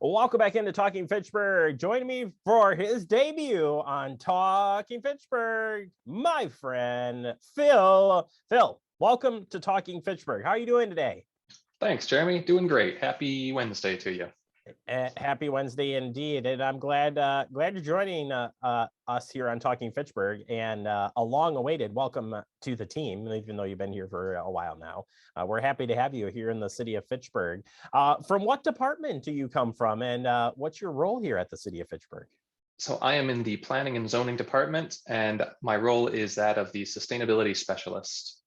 Welcome back into Talking Fitchburg. Join me for his debut on Talking Fitchburg, my friend Phil. Phil, welcome to Talking Fitchburg. How are you doing today? Thanks, Jeremy. Doing great. Happy Wednesday to you. Happy Wednesday indeed, and I'm glad you're joining us here on Talking Fitchburg, and a long-awaited welcome to the team. Even though you've been here for a while now, we're happy to have you here in the city of Fitchburg. From what department do you come from, and what's your role here at the city of Fitchburg? So I am in the planning and zoning department, and my role is that of the sustainability specialist.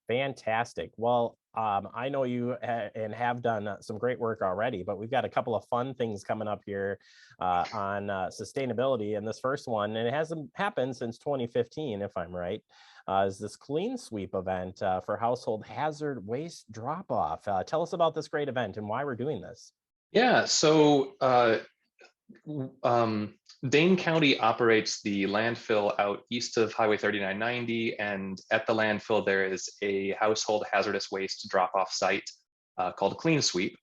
Fantastic. Well, I know you and have done some great work already, but we've got a couple of fun things coming up here on sustainability. And this first one, and it hasn't happened since 2015, if I'm right, is this clean sweep event for household hazard waste drop off. Tell us about this great event and why we're doing this. Yeah, so Dane County operates the landfill out east of Highway 3990, and at the landfill there is a household hazardous waste drop-off site called Clean Sweep.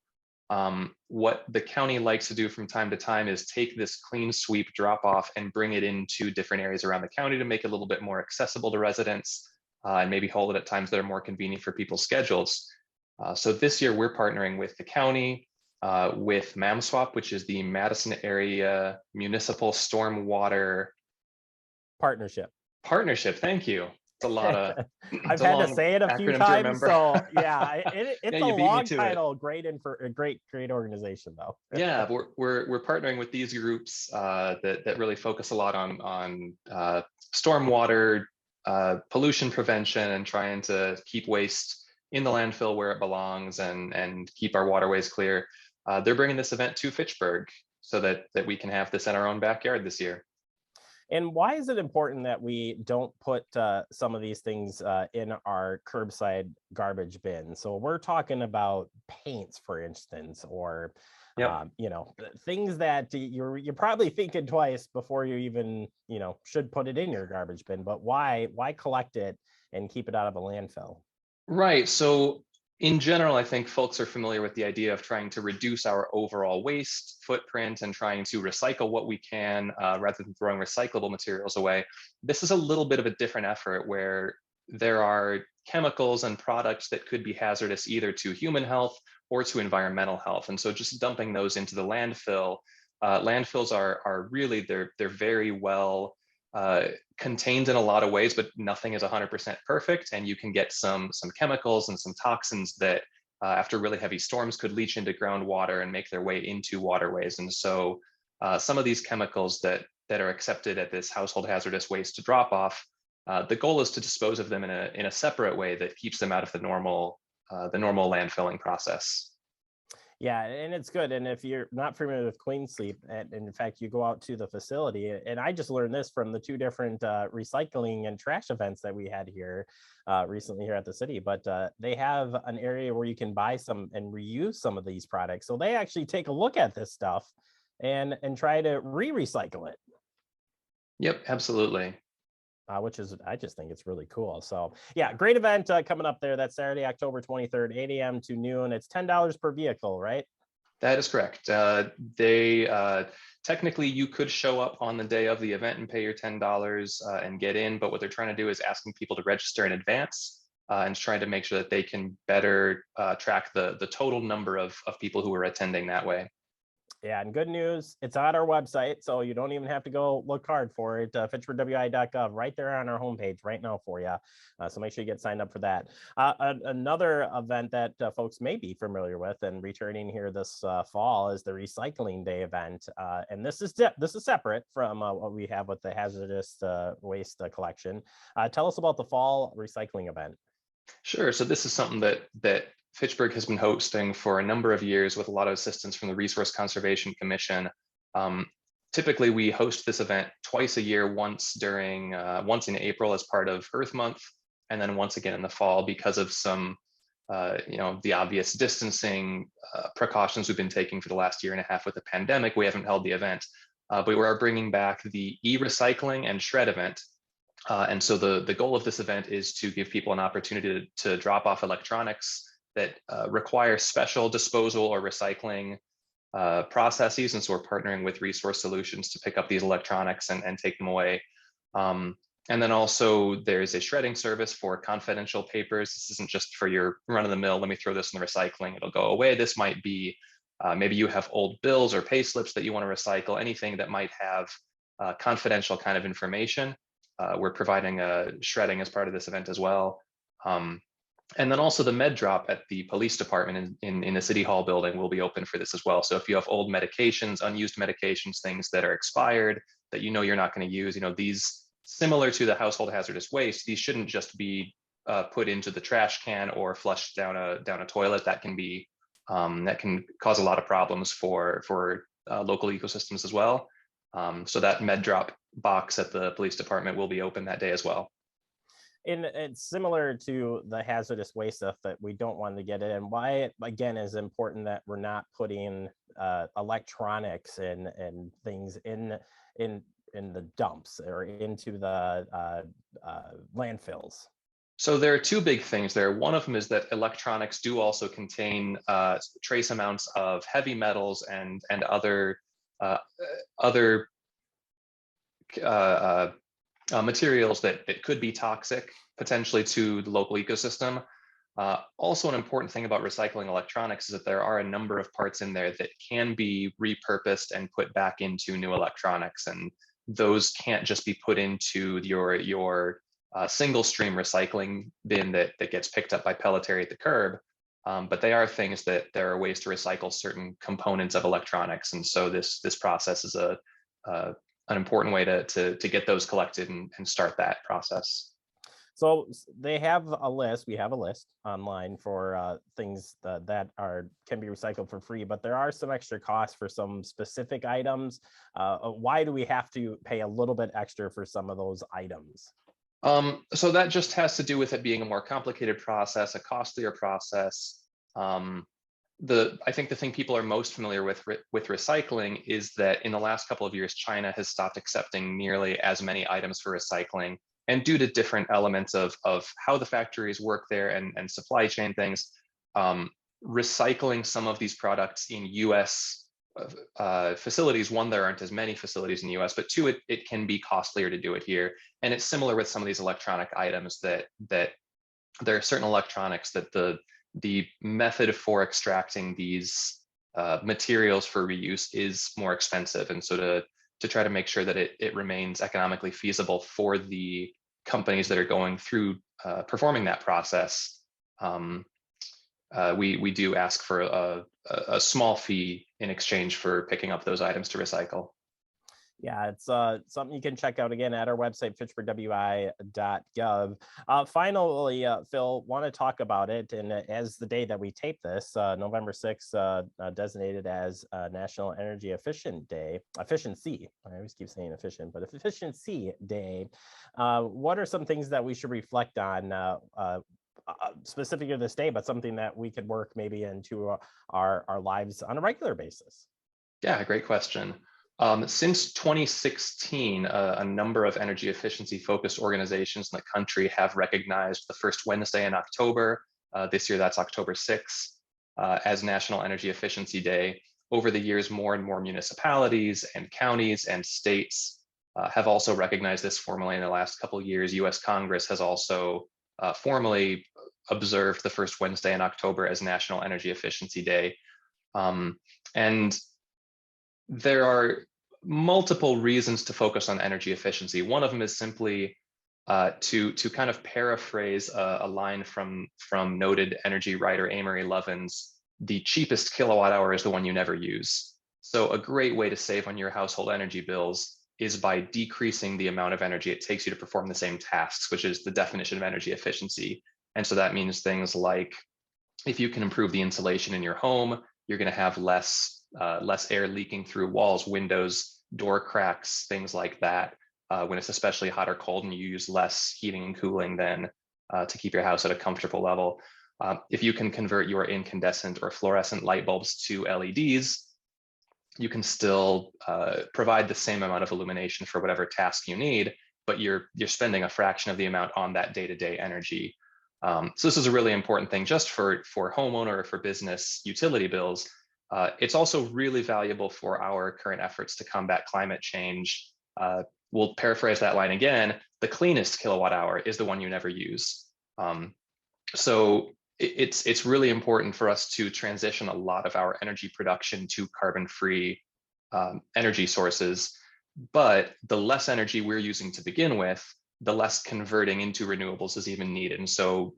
What the county likes to do from time to time is take this Clean Sweep drop-off and bring it into different areas around the county to make it a little bit more accessible to residents, and maybe hold it at times that are more convenient for people's schedules. So this year we're partnering with the county, with MAMSWAP, which is the Madison Area Municipal Stormwater Partnership. Thank you. It's a lot of. I've had to say it a few times, so yeah, it's Yeah, a you beat me long to title. It. Great great organization though. Yeah, we're partnering with these groups that really focus a lot on stormwater pollution prevention and trying to keep waste in the landfill where it belongs and keep our waterways clear. They're bringing this event to Fitchburg so that we can have this in our own backyard this year. And why is it important that we don't put some of these things in our curbside garbage bin? So we're talking about paints, for instance, or Yep. things that you're probably thinking twice before you even should put it in your garbage bin. But why collect it and keep it out of a landfill? Right. So in general, I think folks are familiar with the idea of trying to reduce our overall waste footprint and trying to recycle what we can rather than throwing recyclable materials away. This is a little bit of a different effort where there are chemicals and products that could be hazardous either to human health or to environmental health. And so just dumping those into the landfill, landfills are really, they're very well contained in a lot of ways, but nothing is 100% perfect. And you can get some chemicals and some toxins that after really heavy storms could leach into groundwater and make their way into waterways. And so some of these chemicals that are accepted at this household hazardous waste to drop off, the goal is to dispose of them in a separate way that keeps them out of the normal landfilling process. Yeah, and it's good. And if you're not familiar with Clean Sleep, and in fact, you go out to the facility, and I just learned this from the two different recycling and trash events that we had here recently here at the city. But they have an area where you can buy some and reuse some of these products. So they actually take a look at this stuff and try to recycle it. Yep, absolutely. Which is, I just think it's really cool. So yeah, great event coming up there. That's Saturday, October 23rd, 8 a.m. to noon. It's $10 per vehicle, right? That is correct. Technically you could show up on the day of the event and pay your $10 and get in, but what they're trying to do is asking people to register in advance and trying to make sure that they can better track the total number of people who are attending that way. Yeah, and good news, it's on our website, so you don't even have to go look hard for it. Fitchburgwi.gov, right there on our homepage right now for you. So make sure you get signed up for that. Another event that folks may be familiar with and returning here this fall is the Recycling Day event. And this is separate from what we have with the hazardous waste collection. Tell us about the fall recycling event. Sure. So this is something that Fitchburg has been hosting for a number of years with a lot of assistance from the Resource Conservation Commission. Typically, we host this event twice a year, once in April as part of Earth Month, and then once again in the fall because of some, the obvious distancing precautions we've been taking for the last year and a half with the pandemic. We haven't held the event, but we are bringing back the e-recycling and shred event. And so the goal of this event is to give people an opportunity to drop off electronics that require special disposal or recycling processes. And so we're partnering with Resource Solutions to pick up these electronics and take them away. And then also there's a shredding service for confidential papers. This isn't just for your run of the mill, let me throw this in the recycling, it'll go away. This might be, maybe you have old bills or pay slips that you want to recycle, anything that might have confidential kind of information. We're providing a shredding as part of this event as well. And then also the med drop at the police department in the city hall building will be open for this as well. So if you have old medications, unused medications, things that are expired that you know you're not going to use, these, similar to the household hazardous waste, these shouldn't just be put into the trash can or flushed down a toilet. That can be that can cause a lot of problems for local ecosystems as well. So that med drop box at the police department will be open that day as well. And it's similar to the hazardous waste stuff that we don't want to get in. Why it again is important that we're not putting electronics and things in the dumps or into the landfills. So there are two big things there. One of them is that electronics do also contain trace amounts of heavy metals and other materials that could be toxic potentially to the local ecosystem. Also, an important thing about recycling electronics is that there are a number of parts in there that can be repurposed and put back into new electronics, and those can't just be put into your single stream recycling bin that gets picked up by Pelletary at the curb. But they are things that there are ways to recycle certain components of electronics, and so this process is an important way to get those collected and start that process. So they have a list. We have a list online for things that can be recycled for free, but there are some extra costs for some specific items. Why do we have to pay a little bit extra for some of those items? So that just has to do with it being a more complicated process, a costlier process. I think the thing people are most familiar with recycling is that in the last couple of years, China has stopped accepting nearly as many items for recycling. And due to different elements of how the factories work there and supply chain things, recycling some of these products in US facilities, one, there aren't as many facilities in the US, but two, it can be costlier to do it here. And it's similar with some of these electronic items that there are certain electronics that the method for extracting these materials for reuse is more expensive. And so to try to make sure that it remains economically feasible for the companies that are going through performing that process, we do ask for a small fee in exchange for picking up those items to recycle. Yeah, it's something you can check out again at our website, fitchfordwi.gov. Finally, Phil, want to talk about it. And as the day that we tape this, November 6th, designated as National Energy Efficiency. I always keep saying efficient, but Efficiency Day. What are some things that we should reflect on specific to this day, but something that we could work maybe into our lives on a regular basis? Yeah, great question. Since 2016, a number of energy efficiency focused organizations in the country have recognized the first Wednesday in October, this year that's October 6th, as National Energy Efficiency Day. Over the years, more and more municipalities and counties and states have also recognized this formally in the last couple of years. US Congress has also formally observed the first Wednesday in October as National Energy Efficiency Day. And there are multiple reasons to focus on energy efficiency. One of them is simply to kind of paraphrase a line from noted energy writer Amory Lovins, the cheapest kilowatt hour is the one you never use. So a great way to save on your household energy bills is by decreasing the amount of energy it takes you to perform the same tasks, which is the definition of energy efficiency. And so that means things like, if you can improve the insulation in your home, you're going to have less air leaking through walls, windows, door cracks, things like that. When it's especially hot or cold and you use less heating and cooling then to keep your house at a comfortable level. If you can convert your incandescent or fluorescent light bulbs to LEDs, you can still provide the same amount of illumination for whatever task you need, but you're spending a fraction of the amount on that day-to-day energy. So this is a really important thing just for homeowner or for business utility bills. It's also really valuable for our current efforts to combat climate change. We'll paraphrase that line again. The cleanest kilowatt hour is the one you never use. So it's really important for us to transition a lot of our energy production to carbon-free energy sources. But the less energy we're using to begin with, the less converting into renewables is even needed. And so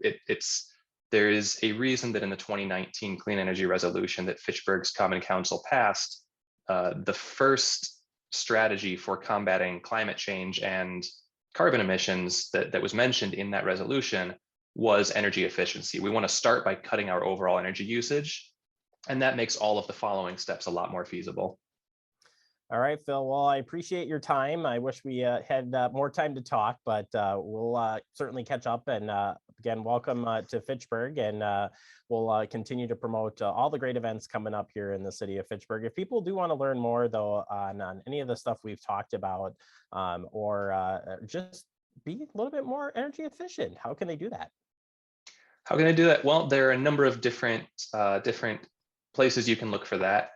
there is a reason that in the 2019 Clean Energy Resolution that Fitchburg's Common Council passed, the first strategy for combating climate change and carbon emissions that was mentioned in that resolution was energy efficiency. We want to start by cutting our overall energy usage, and that makes all of the following steps a lot more feasible. All right, Phil. Well, I appreciate your time. I wish we had more time to talk, but we'll certainly catch up. And again, welcome to Fitchburg, and we'll continue to promote all the great events coming up here in the city of Fitchburg. If people do want to learn more, though, on any of the stuff we've talked about, or just be a little bit more energy efficient, how can they do that? How can I do that? Well, there are a number of different places you can look for that.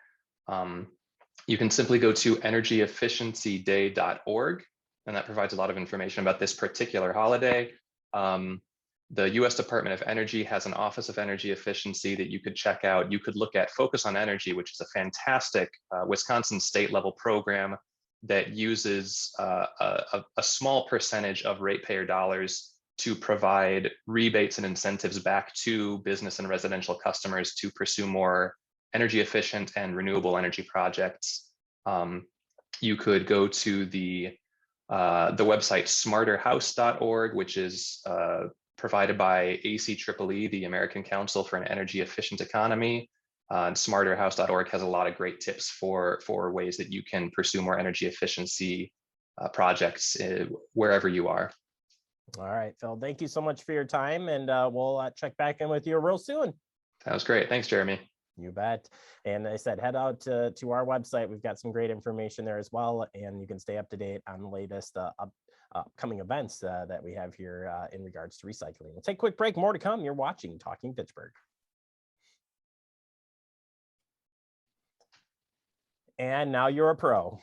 You can simply go to energyefficiencyday.org, and that provides a lot of information about this particular holiday. The US Department of Energy has an Office of Energy Efficiency that you could check out. You could look at Focus on Energy, which is a fantastic Wisconsin state level program that uses a small percentage of ratepayer dollars to provide rebates and incentives back to business and residential customers to pursue more energy efficient and renewable energy projects. You could go to the website smarterhouse.org, which is provided by ACEEE, the American Council for an Energy Efficient Economy. Smarterhouse.org has a lot of great tips for ways that you can pursue more energy efficiency projects wherever you are. All right, Phil, thank you so much for your time, and we'll check back in with you real soon. That was great. Thanks, Jeremy. You bet. And I said, head out to our website. We've got some great information there as well, and you can stay up to date on the latest upcoming events that we have here in regards to recycling. We'll take a quick break. More to come. You're watching Talking Fitchburg. And now you're a pro.